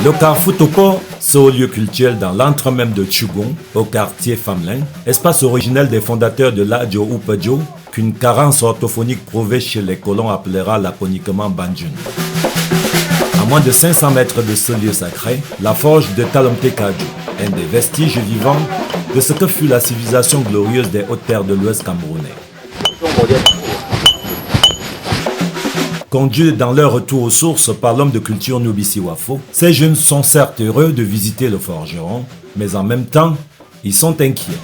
Le Carrefour Toko, ce haut lieu culturel dans l'antre même de Tchugon, au quartier Famelin, espace originel des fondateurs de l'Adjo ou Pedjo, qu'une carence orthophonique prouvée chez les colons appellera laconiquement Banjun. À moins de 500 mètres de ce lieu sacré, la forge de Talomte Kaju, un des vestiges vivants de ce que fut la civilisation glorieuse des hautes terres de l'Ouest camerounais. Conduits dans leur retour aux sources par l'homme de culture Nubisi Wafo, ces jeunes sont certes heureux de visiter le forgeron, mais en même temps, ils sont inquiets.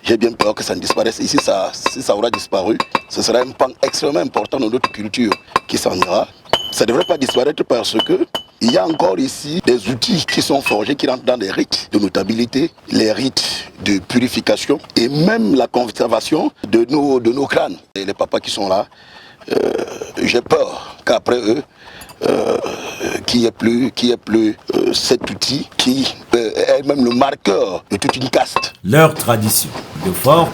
J'ai bien peur que ça ne disparaisse. Ici, si ça aura disparu, ce sera un pan extrêmement important de notre culture qui s'en ira. Ça ne devrait pas disparaître parce que il y a encore ici des outils qui sont forgés, qui rentrent dans les rites de notabilité, les rites de purification et même la conservation de nos crânes. Et les papas qui sont là, j'ai peur qu'après eux, qu'il n'y ait plus cet outil qui est même le marqueur de toute une caste. Leur tradition de forte,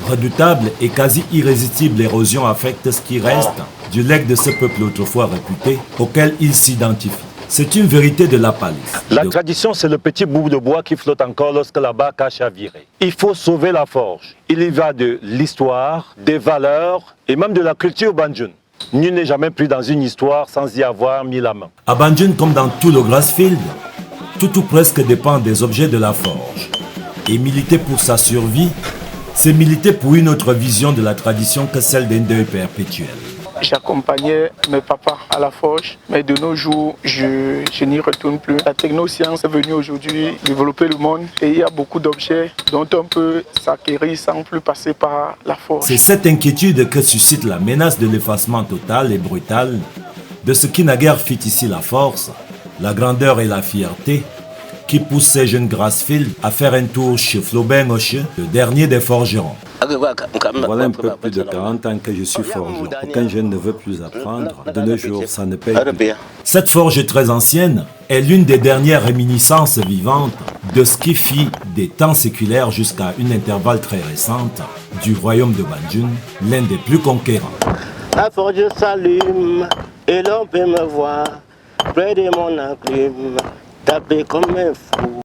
redoutable et quasi irrésistible érosion affecte ce qui reste du legs de ce peuple autrefois réputé auquel ils s'identifient. C'est une vérité de la palisse. La tradition, c'est le petit bout de bois qui flotte encore lorsque la barque a chaviré. Il faut sauver la forge. Il y va de l'histoire, des valeurs et même de la culture banjun. Nul n'est jamais pris dans une histoire sans y avoir mis la main. À Banjun, comme dans tout le Grassfield, tout ou presque dépend des objets de la forge. Et militer pour sa survie, c'est militer pour une autre vision de la tradition que celle d'un deuil perpétuel. J'accompagnais mes papas à la forge, mais de nos jours, je n'y retourne plus. La technoscience est venue aujourd'hui développer le monde et il y a beaucoup d'objets dont on peut s'acquérir sans plus passer par la forge. C'est cette inquiétude que suscite la menace de l'effacement total et brutal de ce qui naguère fit ici la force, la grandeur et la fierté qui poussent ces jeunes Grassfield à faire un tour chez Flaubert Oche, le dernier des forgerons. Voilà un peu plus de 40 ans que je suis forgeron. Aucun jeune ne veut plus apprendre. De nos jours, ça ne paye plus. Cette forge très ancienne est l'une des dernières réminiscences vivantes de ce qui fit des temps séculaires jusqu'à une intervalle très récente du royaume de Banjun, l'un des plus conquérants. La forge s'allume et l'on peut me voir près de mon enclume, taper comme un fou.